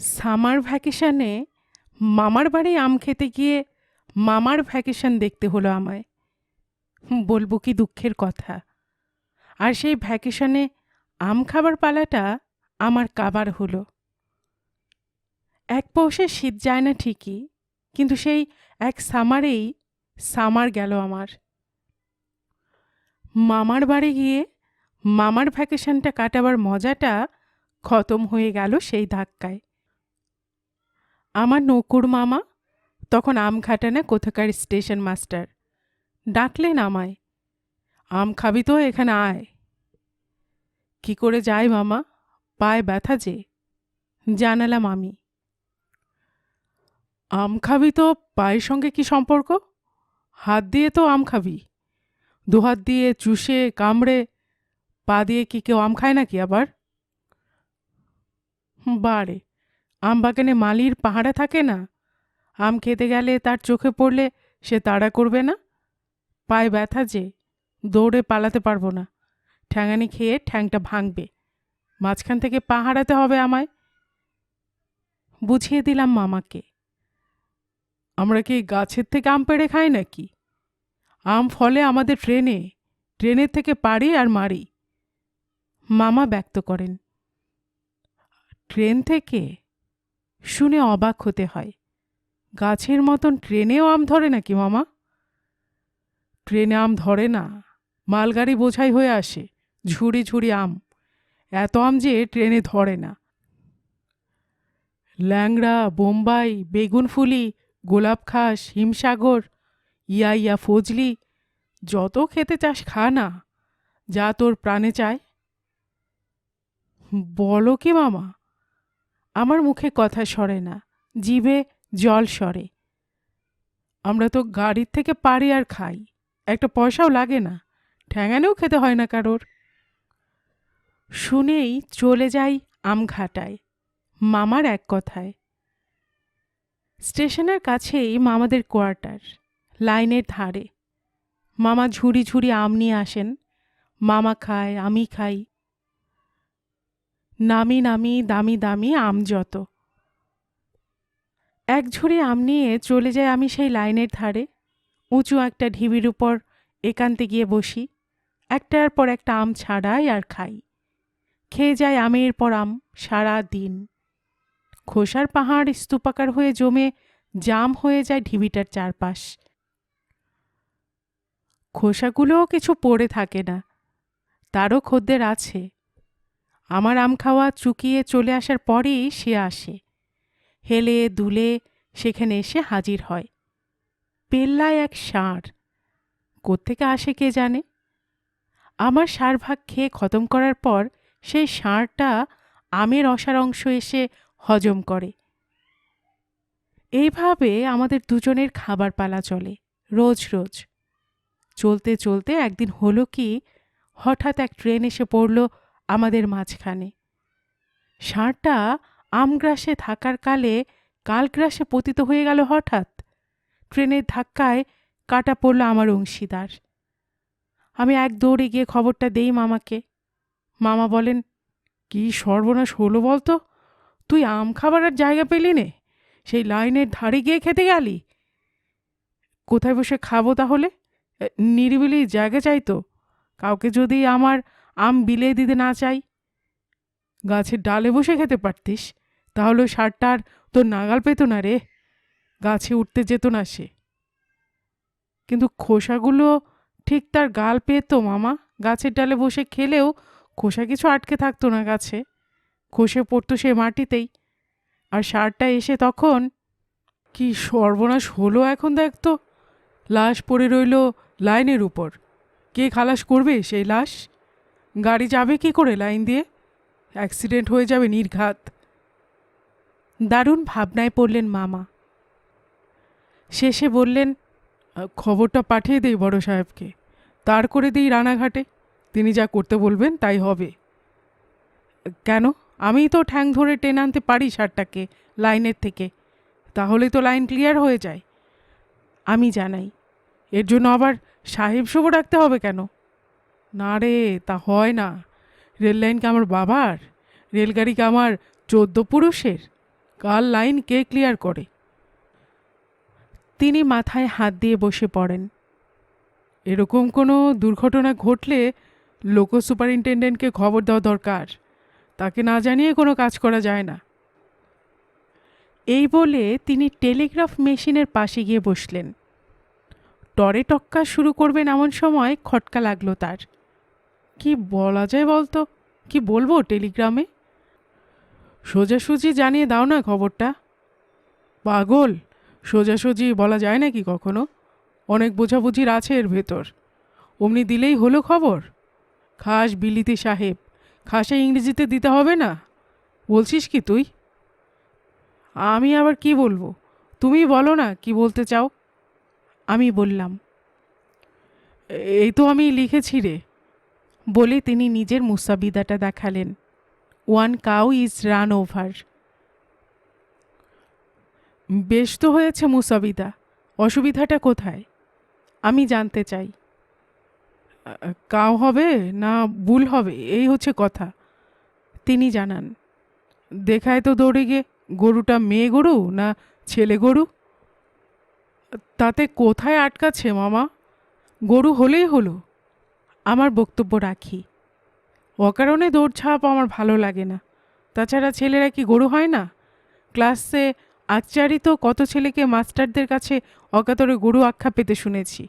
Summer ভ্যাকেশনে মামার বাড়ি আম খেতে গিয়ে মামার ভ্যাকেশন দেখতে হলো আমায়। বলবো কি দুঃখের কথা। আর সেই ভ্যাকেশনে আম খাবার পালাটা আমার কাবার হলো। এক পৌষে শীত যায় না ঠিকই, কিন্তু সেই এক সামারেই সামার গেল আমার। মামার বাড়ি গিয়ে মামার ভ্যাকেশনটা কাটাবার মজাটা খতম হয়ে গেল সেই ধাক্কায়। আমার নকুড় মামা তখন আমঘাটানা কোথাকার স্টেশন মাস্টার ডাকলেন আমায়, আম খাবি তো, এখানে আয়। কি করে যাই মামা, পায়ে ব্যথা যে। জানালাম আমি। আম খাবি তো পায়ের সঙ্গে কি সম্পর্ক? হাত দিয়ে তো আম খাবি, দুহাত দিয়ে চুষে কামড়ে। পা দিয়ে কি কেউ আম খায় নাকি আবার? বারে, আম বাগানে মালির পাহারা থাকে না? আম খেতে গেলে তার চোখে পড়লে সে তাড়া করবে না? পায়ে ব্যথা যে, দৌড়ে পালাতে পারবো না। ঠ্যাঙানি খেয়ে ঠ্যাংটা ভাঙবে, মাঝখান থেকে পা হারাতে হবে আমায়। বুঝিয়ে দিলাম মামাকে। আমরা কি গাছের থেকে আম পেড়ে খাই নাকি? আম ফলে আমাদের ট্রেনে, ট্রেনের থেকে পারি আর মারি। মামা ব্যক্ত করেন। ট্রেন থেকে? শুনে অবাক হতে হয়। গাছের মতন ট্রেনেও আম ধরে নাকি মামা? ট্রেনে আম ধরে না, মালগাড়ি বোঝাই হয়ে আসে ঝুড়ি ঝুড়ি আম। এত আম যে ট্রেনে ধরে না। ল্যাংড়া, বোম্বাই, বেগুনফুলি, গোলাপখাস, হিমসাগর, ইয়া ইয়া ফজলি, যত খেতে চাস খা না, যা তোর প্রাণে চায়। বলো কি মামা? আমার মুখে কথা সরে না, জিভে জল সরে। আমরা তো গাড়ির থেকে পারি আর খাই, একটা পয়সাও লাগে না, ঠ্যাঙানেও খেতে হয় না কারোর। শুনেই চলে যাই আমঘাটায়, মামার এক কথায়। স্টেশনের কাছেই মামাদের কোয়ার্টার, লাইনের ধারে। মামা ঝুড়ি ঝুড়ি আম নিয়ে আসেন। মামা খায়, আমি খাই। নামি নামি দামি দামি আম যত। এক ঝুড়ি আম নিয়ে চলে যাই আমি সেই লাইনের ধারে। উঁচু একটা ঢিবির উপর একান্তে গিয়ে বসি। একটার পর একটা আম ছাড়াই আর খাই। খেয়ে যায় আমের পর আম সারা দিন। খোসার পাহাড় স্তূপাকার হয়ে জমে জাম হয়ে যায় ঢিবিটার চারপাশ। খোসাগুলোও কিছু পড়ে থাকে না, তারও খদ্দের আছে। আমার আম খাওয়া চুকিয়ে চলে আসার পরেই সে আসে। হেলে দুলে সেখানে এসে হাজির হয়। পেল্লায় এক ষাঁড়, কোত্থেকে আসে কে জানে। আমার ষাঁড় ভাগ খেয়ে খতম করার পর সেই ষাঁড়টা আমের অসার অংশ এসে হজম করে। এইভাবে আমাদের দুজনের খাবার পালা চলে রোজ রোজ। চলতে চলতে একদিন হলো কি, হঠাৎ এক ট্রেন এসে পড়ল আমাদের মাঝখানে। ষাঁড়টা আমগ্রাসে থাকার কালে কালগ্রাসে পতিত হয়ে গেল হঠাৎ। ট্রেনের ধাক্কায় কাটা পড়ল আমার অংশীদার। আমি এক দৌড়ে গিয়ে খবরটা দেই মামাকে। মামা বলেন, কি সর্বনাশ হলো বলতো? তুই আম খাবার আর জায়গা পেলি নে, সেই লাইনের ধারে গিয়ে খেতে গেলি। কোথায় বসে খাবো তাহলে? নিরিবিলি জায়গা চাই তো, কাউকে যদি আমার আম বিলিয়ে দিতে না চাই। গাছের ডালে বসে খেতে পারতিস, তাহলে ওই ষাঁড়টা আর তোর নাগাল পেত না রে, গাছে উঠতে যেত না সে। কিন্তু খোসাগুলো ঠিক তার গাল পেত মামা। গাছের ডালে বসে খেলেও খোসা কিছু আটকে থাকতো না গাছে, খসে পড়তো সে মাটিতেই। আর ষাঁড়টা এসে তখন, কি সর্বনাশ হলো এখন দেখ তো, লাশ পড়ে রইল লাইনের উপর। কে খালাস করবে সেই লাশ? গাড়ি যাবে কি করে লাইন দিয়ে? অ্যাক্সিডেন্ট হয়ে যাবে নির্ঘাত। দারুণ ভাবনায় পড়লেন মামা। শেষে বললেন, খবরটা পাঠিয়ে দেই বড় সাহেবকে, তার করে দিই রানাঘাটে, তিনি যা করতে বলবেন তাই হবে। কেন? আমিই তো ঠ্যাং ধরে টেনে আনতে পারি ষাঁড়টাকে লাইনের থেকে, তাহলেই তো লাইন ক্লিয়ার হয়ে যায়। আমি জানাই, এর জন্য আবার সাহেব শোভা রাখতে হবে কেন? না রে, তা হয় না। রেল লাইন কি আমার বাবার? রেলগাড়ি কি আমার 14 পুরুষের? কাল লাইন কে ক্লিয়ার করে? তিনি মাথায় হাত দিয়ে বসে পড়েন। এরকম কোনো দুর্ঘটনা ঘটলে লোকো সুপারিনটেন্ডেন্টকে খবর দেওয়া দরকার। তাকে না জানিয়ে কোনো কাজ করা যায় না। এই বলে তিনি টেলিগ্রাফ মেশিনের পাশে গিয়ে বসলেন। টরে টক্কা শুরু করবেন এমন সময় খটকা লাগলো তার। কি বলা যায় বলতো? কি বলবো টেলিগ্রামে? সোজাসুজি জানিয়ে দাও না খবরটা। পাগল, সোজাসুজি বলা যায় নাকি কখনো? অনেক বোঝাবুঝির আছে এর ভেতর। অমনি দিলেই হলো খবর? খাস বিলিতি সাহেব, খাসে ইংরেজিতে দিতে হবে না? বলছিস কি তুই? আমি আবার কি বলবো? তুমি বলো না কি বলতে চাও। আমি বললাম, এই তো আমি লিখেছি রে। বলে তিনি নিজের মুসাবিদাটা দেখালেন। 1 cow is run over। বেশ তো হয়েছে মুসাবিদা, অসুবিধাটা কোথায়? আমি জানতে চাই। কাউ হবে না বুল হবে, এই হচ্ছে কথা। তিনি জানান। দেখায় তো দৌড়ে গিয়ে, গরুটা মেয়ে গরু না ছেলে গরু? তাতে কোথায় আটকাচ্ছে মামা? গরু হলেই হলো। আমার বক্তব্য রাখি। অকারণে দৌড়ঝাঁপ আমার ভালো লাগে না। তাছাড়া ছেলেরা কি গরু হয় না? ক্লাসে আচারিত কত ছেলেকে মাস্টারদের কাছে অকাতরে গরু আখ্যা পেতে শুনেছি।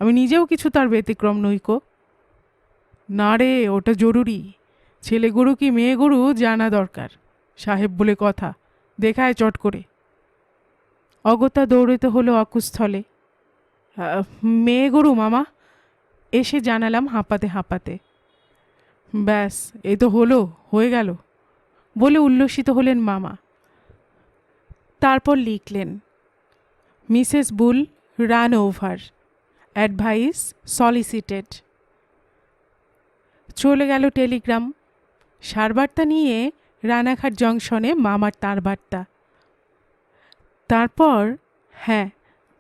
আমি নিজেও কিছু তার ব্যতিক্রম নইকো। না রে, ওটা জরুরি। ছেলে গরু কি মেয়ে গরু জানা দরকার। সাহেব বলে কথা, দেখায় চট করে। অগত্যা দৌড়তে হলো অকুস্থলে। মেয়ে গরু মামা, এসে জানালাম হাঁপাতে হাঁপাতে। ব্যাস, এই তো হলো, হয়ে গেল বলে উল্লসিত হলেন মামা। তারপর লিখলেন, Mrs Bull run over, advice সলিসিটেড। চলে গেল টেলিগ্রাম। সারবার্তা নিয়ে রানাঘাট জংশনে মামার তার বার্তা।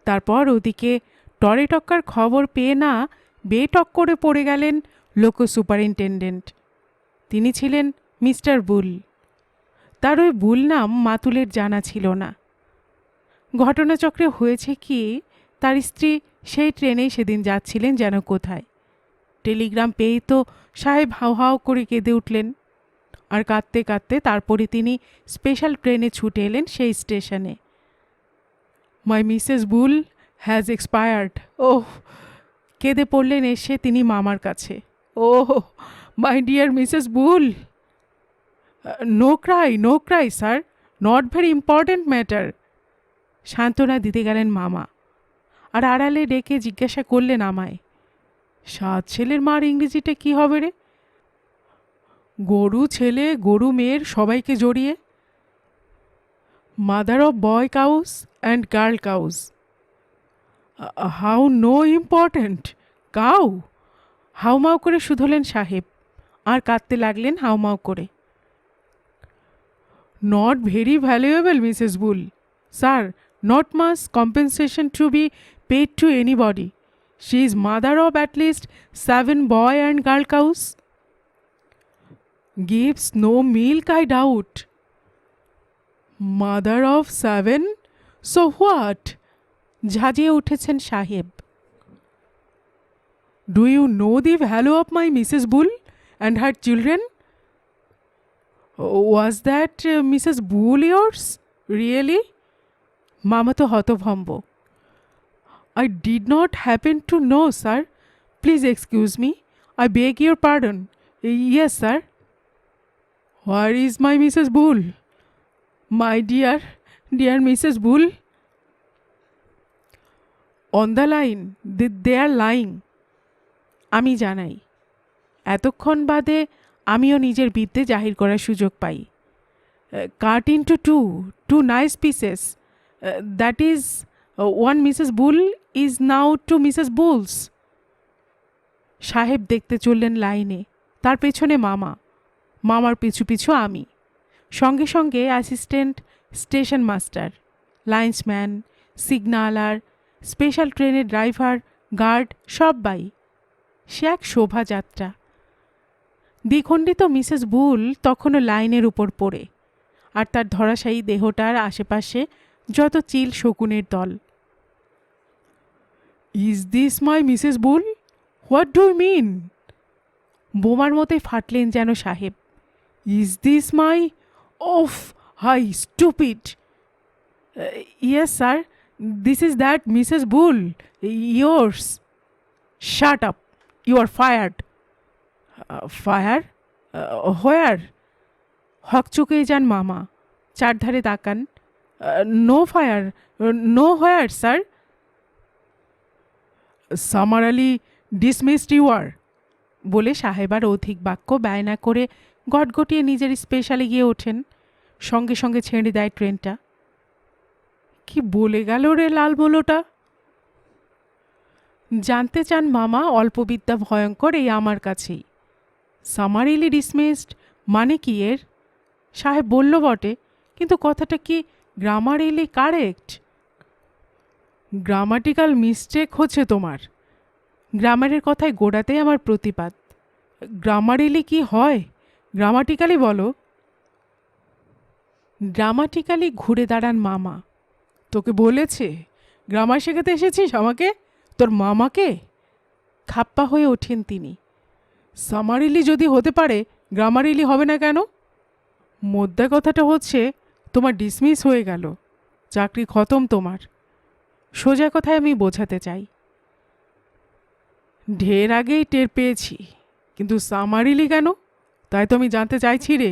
তারপর ওদিকে টরে টক্কার খবর পেয়ে না বেটক্করে পড়ে গেলেন লোকো সুপারিনটেন্ডেন্ট। তিনি ছিলেন মিস্টার বুল। তার ওই বুল নাম মাতুলের জানা ছিল না। ঘটনাচক্রে হয়েছে কি, তার স্ত্রী সেই ট্রেনেই সেদিন যাচ্ছিলেন যেন কোথায়। টেলিগ্রাম পেয়েই তো সাহেব হাউ হাউ করে কেঁদে উঠলেন। আর কাঁদতে কাঁদতে তারপরে তিনি স্পেশাল ট্রেনে ছুটে এলেন সেই স্টেশনে। My Mrs Bull has expired. Oh, কেঁদে পড়লেন এসে তিনি মামার কাছে। Oh my dear Mrs Bull. No cry sir, not very important matter. সান্ত্বনা দিতে গেলেন মামা। আর আড়ালে ডেকে জিজ্ঞাসা করলেন আমায়, 7 ছেলের মার ইংরেজিটা কি হবে রে? গরু ছেলে গরু মেয়ের সবাইকে জড়িয়ে। Mother of boy cows and girl cows. How no important cow. হাউমাউ করে শুধলেন সাহেব, আর কাঁদতে লাগলেন হাউমাউ করে। Not very valuable Mrs Bull, sir, not much compensation to be paid to anybody. She is mother of at least 7 boy and girl cows. Gives no milk, I doubt. Mother of 7? So what? ঝাঁঝিয়ে উঠেছেন সাহেব। Do you know the value of my Mrs. Bull and her children? Was that Mrs. Bull yours? Really? মামা তো হতভম্ব। I did not happen to know, sir. Please excuse me. I beg your pardon. Yes, sir. Where is my Mrs. Bull? My dear Mrs. Bull? On the line. They are lying. আমি জানাই। এতক্ষণ বাদে আমিও নিজের বিদ্যে জাহির করার সুযোগ পাই। Cut into two nice pieces. That is, one Mrs. Bull is now 2 Mrs. Bulls. সাহেব দেখতে চললেন লাইনে, তার পেছনে মামার পিছু পিছু আমি, সঙ্গে সঙ্গে assistant station master, linesman, সিগনালার, special ট্রেনের ড্রাইভার, গার্ড, সবাই। সে এক শোভাযাত্রা। দ্বিখণ্ডিত মিসেস বুল তখনও লাইনের উপর পড়ে, আর তার ধরাশায়ী দেহটার আশেপাশে যত চিল শকুনের দল। Is this my Mrs Bull? What do you mean? বোমার মতোই ফাটলেন যেন সাহেব। Is this my? ওফ, hi stupid! Yes sir, this is that Mrs Bull, yours. Shut up, you are fired. Fire? Where? হকচকিয়ে যান মামা, চারধারে তাকান। No fire, no where sir. Summarily dismissed you are, বলে সাহেব আর অধিক বাক্য ব্যয় না করে গটগটিয়ে নিজের স্পেশালে গিয়ে ওঠেন। সঙ্গে সঙ্গে ছেড়ে দেয় ট্রেনটা। কি বলে গেল রে লাল বলোটা? জানতে চান মামা অল্পবিদ্যা ভয়ঙ্কর এই আমার কাছেই। সামারিলি ডিসমিসড মানে কি এর? সাহেব বলল বটে, কিন্তু কথাটা কি গ্রামারিলি কারেক্ট? গ্রামাটিক্যাল মিস্টেক হচ্ছে তোমার। গ্রামারের কথায় গোড়াতেই আমার প্রতিবাদ। গ্রামারিলি কি হয়? গ্রামাটিক্যালি বলো। গ্রামাটিক্যালি ঘুরে দাঁড়ান মামা। তোকে বলেছে গ্রামার শেখাতে এসেছিস আমাকে, তোর মামাকে? খাপ্পা হয়ে ওঠেন তিনি। সামারিলি যদি হতে পারে, গ্রামারিলি হবে না কেন? মোদ্দা কথাটা হচ্ছে তোমার ডিসমিস হয়ে গেল, চাকরি খতম তোমার। সোজা কথায় আমি বোঝাতে চাই। ঢের আগেই টের পেয়েছি, কিন্তু সামারিলি কেন তাই তো আমি জানতে চাইছি রে।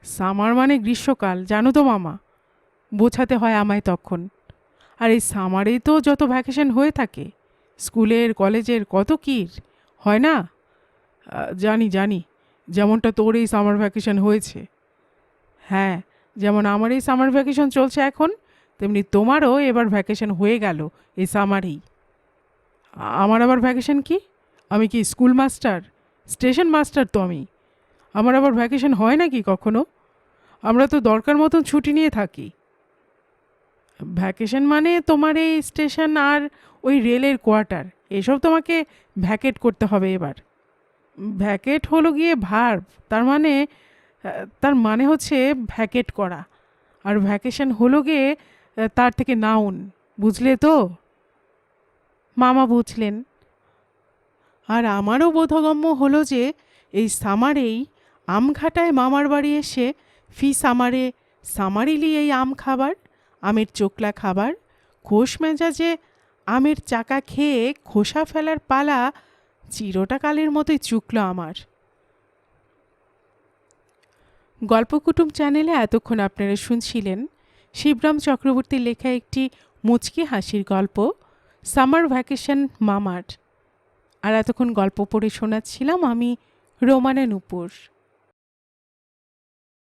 সামার মানে গ্রীষ্মকাল, জানো তো মামা। বোঝাতে হয় আমায় তখন। আর এই সামারেই তো যত ভ্যাকেশন হয়ে থাকে, স্কুলের কলেজের কত কির হয় না? জানি জানি, যেমনটা তোর এই সামার ভ্যাকেশন হয়েছে। হ্যাঁ, যেমন আমার এই সামার ভ্যাকেশন চলছে এখন, তেমনি তোমারও এবার ভ্যাকেশন হয়ে গেল এই সামারেই। আমার আবার ভ্যাকেশন কি? আমি কি স্কুল মাস্টার? স্টেশন মাস্টার তো আমি। আমার আবার ভ্যাকেশন হয় নাকি কখনো? আমরা তো দরকার মতন ছুটি নিয়ে থাকি। ভ্যাকেশন মানে তোমার এই স্টেশন আর ওই রেলের কোয়ার্টার, এসব তোমাকে ভ্যাকেট করতে হবে এবার। ভ্যাকেট হলো গিয়ে ভার্ব, তার মানে হচ্ছে ভ্যাকেট করা। আর ভ্যাকেশন হলো গিয়ে তার থেকে নাউন, বুঝলে তো? মামা বুঝলেন। আর আমারও বোধগম্য হলো যে এই সামারেই আমঘাটায় মামার বাড়ি এসে ফি সামারে সামারিলি এই আম খাবার, আমের চোকলা খাবার, খোশ মেজাজে আমের চাকা খেয়ে খোসা ফেলার পালা চিরটাকালের মতোই চুকলো আমার। গল্পকুটুম চ্যানেলে এতক্ষণ আপনারা শুনছিলেন শিবরাম চক্রবর্তীর লেখা একটি মুচকি হাসির গল্প, সামার ভ্যাকেশন মামার। আর এতক্ষণ গল্প পড়ে শোনাচ্ছিলাম আমি রোমানা নূপুর।